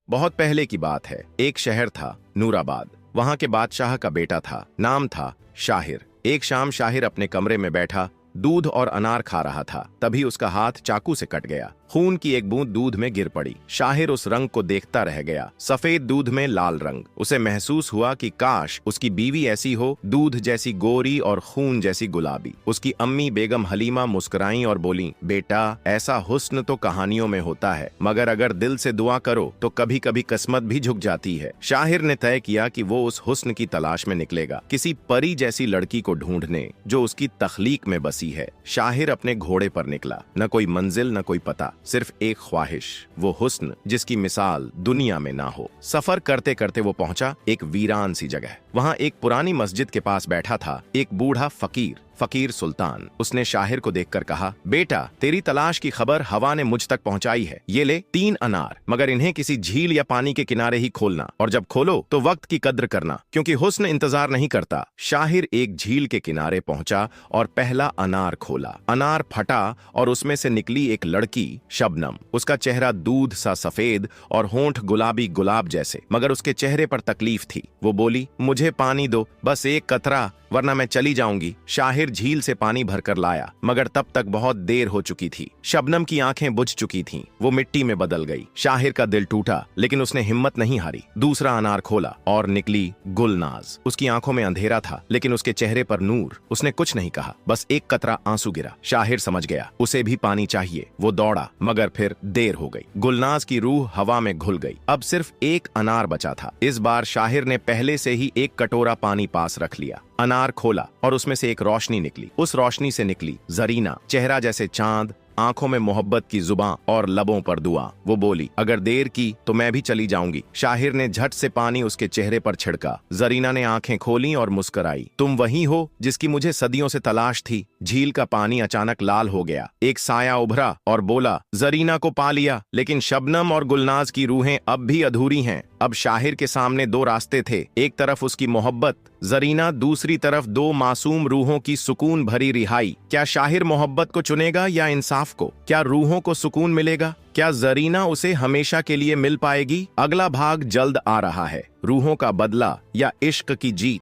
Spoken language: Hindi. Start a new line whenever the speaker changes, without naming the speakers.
बहुत पहले की बात है। एक शहर था नूराबाद। वहां के बादशाह का बेटा था, नाम था शाहिर। एक शाम शाहिर अपने कमरे में बैठा दूध और अनार खा रहा था। तभी उसका हाथ चाकू से कट गया। खून की एक बूंद दूध में गिर पड़ी। शाहिर उस रंग को देखता रह गया, सफेद दूध में लाल रंग। उसे महसूस हुआ कि काश उसकी बीवी ऐसी हो, दूध जैसी गोरी और खून जैसी गुलाबी। उसकी अम्मी बेगम हलीमा मुस्कुराईं और बोली, बेटा, ऐसा हुस्न तो कहानियों में होता है, मगर अगर दिल से दुआ करो तो कभी कभी किस्मत भी झुक जाती है। शाहिर ने तय किया कि वो उस हुस्न की तलाश में निकलेगा, किसी परी जैसी लड़की को ढूंढने जो उसकी तख्लीक में बसी है। शाहिर अपने घोड़े पर निकला। न कोई मंजिल न कोई पता, सिर्फ एक ख्वाहिश, वो हुस्न जिसकी मिसाल दुनिया में ना हो। सफर करते करते वो पहुंचा एक वीरान सी जगह। वहां एक पुरानी मस्जिद के पास बैठा था एक बूढ़ा फकीर सुल्तान। उसने शाहिर को देखकर कहा, बेटा, तेरी तलाश की खबर हवा ने मुझ तक पहुंचाई है। ये ले 3 अनार, मगर इन्हें किसी झील या पानी के किनारे ही खोलना, और जब खोलो तो वक्त की कद्र करना, क्योंकि हुस्न इंतजार नहीं करता। शाहिर एक झील के किनारे पहुंचा और पहला अनार खोला। अनार फटा और उसमें से निकली एक लड़की, शबनम। उसका चेहरा दूध सा सफेद और होंठ गुलाबी गुलाब जैसे, मगर उसके चेहरे पर तकलीफ थी। वो बोली, मुझे पानी दो, बस एक कतरा, वरना मैं चली जाऊंगी। शाहिर झील से पानी भरकर लाया, मगर तब तक बहुत देर हो चुकी थी। शबनम की आंखें बुझ चुकी थीं, वो मिट्टी में बदल गई। शाहिर का दिल टूटा, लेकिन उसने हिम्मत नहीं हारी। दूसरा अनार खोला और निकली गुलनाज। उसकी आंखों में अंधेरा था, लेकिन उसके चेहरे पर नूर। उसने कुछ नहीं कहा, बस एक कतरा आंसू गिरा। शाहिर समझ गया उसे भी पानी चाहिए। वो दौड़ा, मगर फिर देर हो गई। गुलनाज की रूह हवा में घुल गई। अब सिर्फ एक अनार बचा था। इस बार शाहिर ने पहले से ही एक कटोरा पानी पास रख लिया। अनार खोला और उसमें से एक रोशनी निकली। उस रोशनी से निकली जरीना, चेहरा जैसे चांद, आंखों में मोहब्बत की जुबान और लबों पर दुआ। वो बोली, अगर देर की तो मैं भी चली जाऊंगी। शाहिर ने झट से पानी उसके चेहरे पर छिड़का। जरीना ने आंखें खोली और मुस्कुराई। तुम वही हो जिसकी मुझे सदियों से तलाश थी। झील का पानी अचानक लाल हो गया। एक साया उभरा और बोला, जरीना को पा लिया, लेकिन शबनम और गुलनाज की रूहें अब भी अधूरी हैं। अब शाहिर के सामने 2 रास्ते थे। एक तरफ उसकी मोहब्बत जरीना, दूसरी तरफ 2 मासूम रूहों की सुकून भरी रिहाई। क्या शाहिर मोहब्बत को चुनेगा या इंसाफ को? क्या रूहों को सुकून मिलेगा? क्या जरीना उसे हमेशा के लिए मिल पाएगी? अगला भाग जल्द आ रहा है। रूहों का बदला या इश्क की जीत।